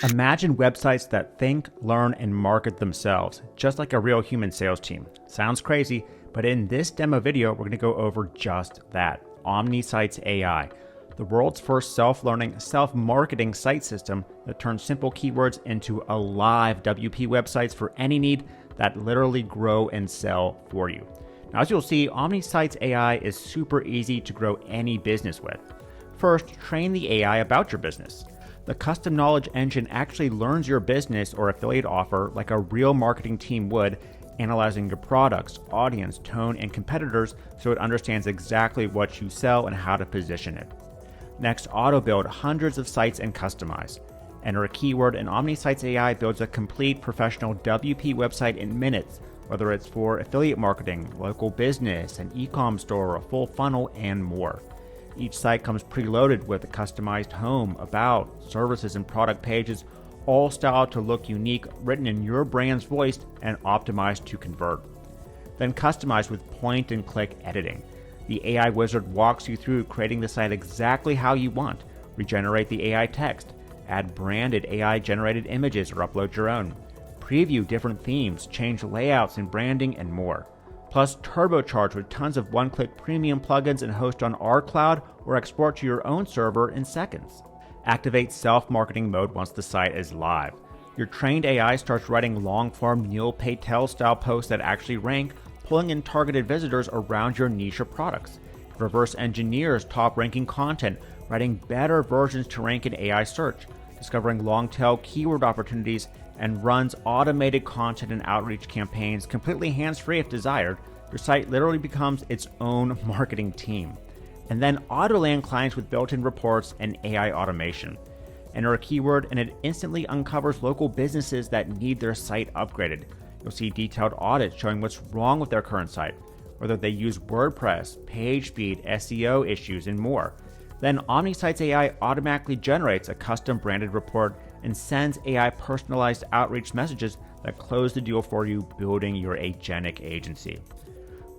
Imagine websites that think, learn, and market themselves, just like a real human sales team. Sounds crazy, but in this demo video, we're going to go over just that. OmniSitesAI, the world's first self-learning, self-marketing site system that turns simple keywords into alive WP websites for any need that literally grow and sell for you. Now, as you'll see, OmniSitesAI is super easy to grow any business with. First, train the AI about your business. The custom knowledge engine actually learns your business or affiliate offer like a real marketing team would, analyzing your products, audience, tone, and competitors so it understands exactly what you sell and how to position it. Next, auto-build hundreds of sites and customize. Enter a keyword and OmniSitesAI builds a complete professional WP website in minutes, whether it's for affiliate marketing, local business, an e-com store, a full funnel, and more. Each site comes preloaded with a customized home, about, services, and product pages, all styled to look unique, written in your brand's voice, and optimized to convert. Then customize with point-and-click editing. The AI wizard walks you through creating the site exactly how you want. Regenerate the AI text, add branded AI-generated images or upload your own. Preview different themes, change layouts and branding, and more. Plus, turbocharge with tons of one-click premium plugins and host on our cloud or export to your own server in seconds. Activate self-marketing mode once the site is live. Your trained AI starts writing long-form Neil Patel-style posts that actually rank, pulling in targeted visitors around your niche or products. It reverse engineers top-ranking content, writing better versions to rank in AI search, discovering long-tail keyword opportunities, and runs automated content and outreach campaigns completely hands-free if desired. Your site literally becomes its own marketing team. And then auto-land clients with built-in reports and AI automation. Enter a keyword and it instantly uncovers local businesses that need their site upgraded. You'll see detailed audits showing what's wrong with their current site, whether they use WordPress, page speed, SEO issues, and more. Then OmniSitesAI automatically generates a custom branded report and sends AI personalized outreach messages that close the deal for you, building your agentic agency.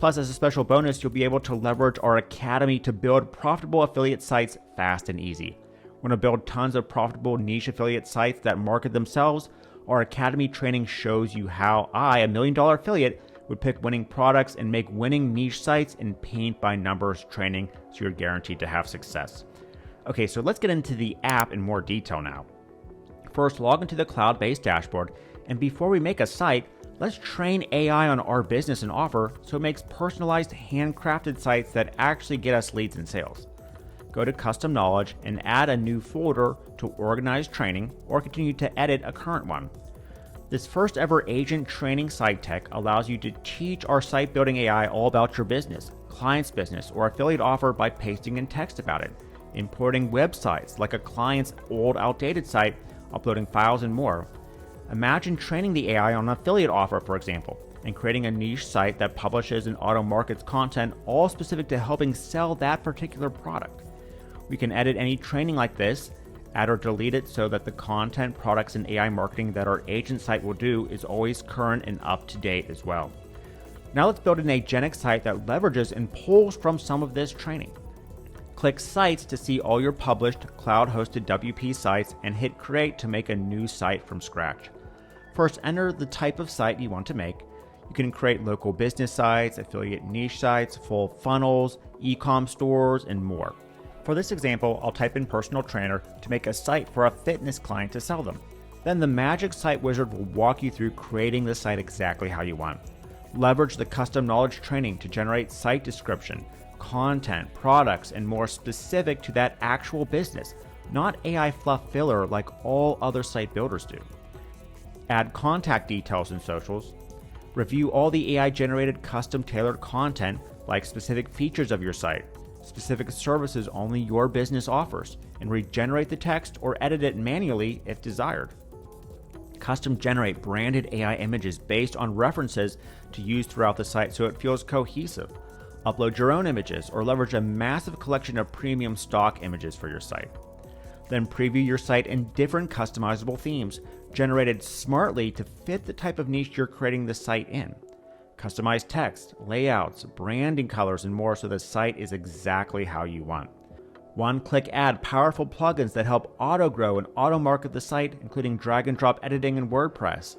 Plus, as a special bonus, you'll be able to leverage our academy to build profitable affiliate sites fast and easy. Want to build tons of profitable niche affiliate sites that market themselves? Our academy training shows you how I, $1 million affiliate, would pick winning products and make winning niche sites in paint by numbers training so you're guaranteed to have success. Okay, so let's get into the app in more detail now. First, log into the cloud-based dashboard, and before we make a site, let's train AI on our business and offer so it makes personalized, handcrafted sites that actually get us leads and sales. Go to Custom Knowledge and add a new folder to organize training or continue to edit a current one. This first ever agent training site tech allows you to teach our site building AI all about your business, client's business, or affiliate offer by pasting in text about it, importing websites like a client's old outdated site, uploading files, and more. Imagine training the AI on an affiliate offer, for example, and creating a niche site that publishes and auto-markets content all specific to helping sell that particular product. We can edit any training like this, add or delete it so that the content, products, and AI marketing that our agent site will do is always current and up to date as well. Now let's build an agentic site that leverages and pulls from some of this training. Click Sites to see all your published cloud-hosted WP sites and hit Create to make a new site from scratch. First, enter the type of site you want to make. You can create local business sites, affiliate niche sites, full funnels, e-com stores, and more. For this example, I'll type in personal trainer to make a site for a fitness client to sell them. Then the magic site wizard will walk you through creating the site exactly how you want. Leverage the custom knowledge training to generate site description, content, products, and more specific to that actual business, not AI fluff filler like all other site builders do. Add contact details and socials. Review all the AI-generated custom-tailored content like specific features of your site, specific services only your business offers, and regenerate the text or edit it manually if desired. Custom generate branded AI images based on references to use throughout the site so it feels cohesive. Upload your own images or leverage a massive collection of premium stock images for your site. Then preview your site in different customizable themes, generated smartly to fit the type of niche you're creating the site in. Customize text, layouts, branding colors, and more so the site is exactly how you want. One-click add powerful plugins that help auto-grow and auto-market the site, including drag-and-drop editing in WordPress,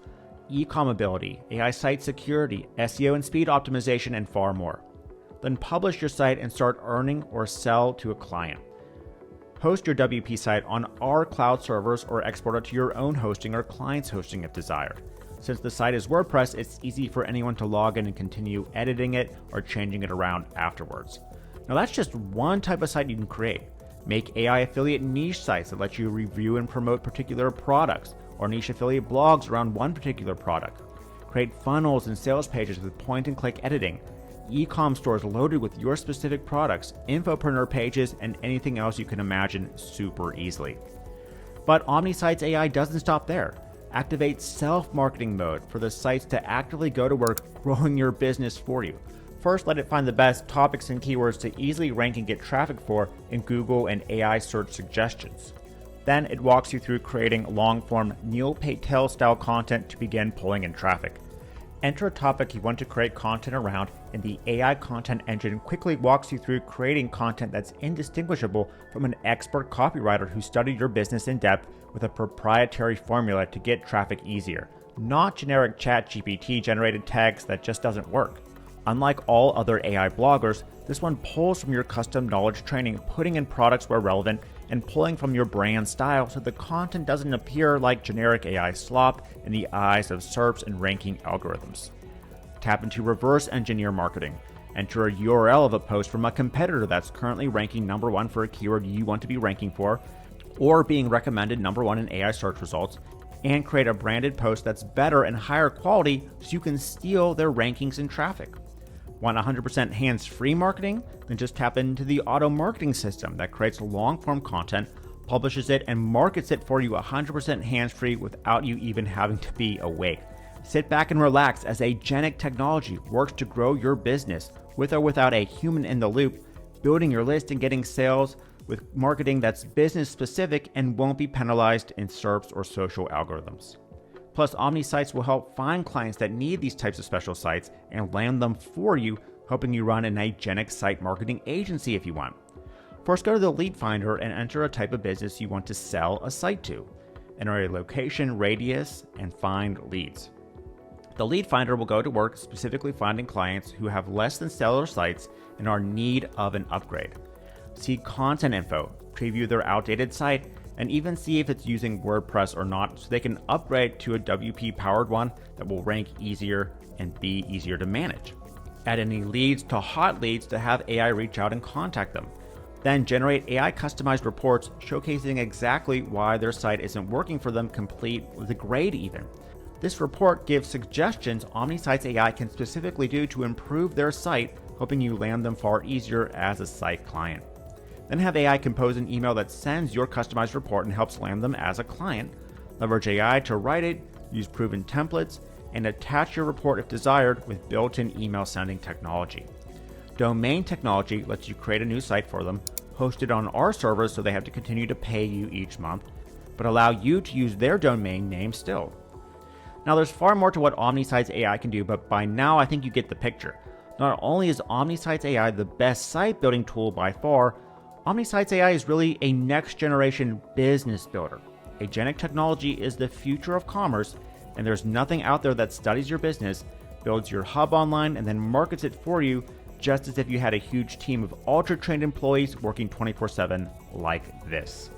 e-com ability, AI site security, SEO and speed optimization, and far more. Then publish your site and start earning or sell to a client. Host your WP site on our cloud servers or export it to your own hosting or client's hosting if desired. Since the site is WordPress, it's easy for anyone to log in and continue editing it or changing it around afterwards. Now that's just one type of site you can create. Make AI affiliate niche sites that let you review and promote particular products, or niche affiliate blogs around one particular product. Create funnels and sales pages with point-and-click editing, e-com stores loaded with your specific products, infopreneur pages, and anything else you can imagine super easily. But OmniSitesAI doesn't stop there. Activate self-marketing mode for the sites to actively go to work growing your business for you. First, let it find the best topics and keywords to easily rank and get traffic for in Google and AI search suggestions. Then it walks you through creating long-form Neil Patel style content to begin pulling in traffic. Enter a topic you want to create content around, and the AI content engine quickly walks you through creating content that's indistinguishable from an expert copywriter who studied your business in depth with a proprietary formula to get traffic easier, not generic ChatGPT generated text that just doesn't work. Unlike all other AI bloggers, this one pulls from your custom knowledge training, putting in products where relevant, and pulling from your brand style so the content doesn't appear like generic AI slop in the eyes of SERPs and ranking algorithms. Tap into reverse engineer marketing. Enter a URL of a post from a competitor that's currently ranking number one for a keyword you want to be ranking for, or being recommended number one in AI search results, and create a branded post that's better and higher quality so you can steal their rankings and traffic. Want 100% hands-free marketing? Then just tap into the auto marketing system that creates long-form content, publishes it, and markets it for you 100% hands-free without you even having to be awake. Sit back and relax as agentic technology works to grow your business with or without a human in the loop, building your list and getting sales with marketing that's business-specific and won't be penalized in SERPs or social algorithms. Plus, OmniSites will help find clients that need these types of special sites and land them for you, helping you run an agentic site marketing agency if you want. First, go to the lead finder and enter a type of business you want to sell a site to. Enter a location, radius, and find leads. The lead finder will go to work specifically finding clients who have less than stellar sites and are in need of an upgrade. See content info, preview their outdated site, and even see if it's using WordPress or not so they can upgrade to a WP powered one that will rank easier and be easier to manage. Add any leads to hot leads to have AI reach out and contact them. Then generate AI customized reports showcasing exactly why their site isn't working for them, complete with a grade even. This report gives suggestions OmniSitesAI can specifically do to improve their site, helping you land them far easier as a site client. Then have AI compose an email that sends your customized report and helps land them as a client. Leverage AI to write it, use proven templates, and attach your report if desired with built-in email sending technology. Domain technology lets you create a new site for them, host it on our servers so they have to continue to pay you each month, but allow you to use their domain name still. Now there's far more to what OmniSitesAI can do, but by now I think you get the picture. Not only is OmniSitesAI the best site building tool by far, OmniSitesAI is really a next-generation business builder. Agentic technology is the future of commerce, and there's nothing out there that studies your business, builds your hub online, and then markets it for you just as if you had a huge team of ultra-trained employees working 24/7 like this.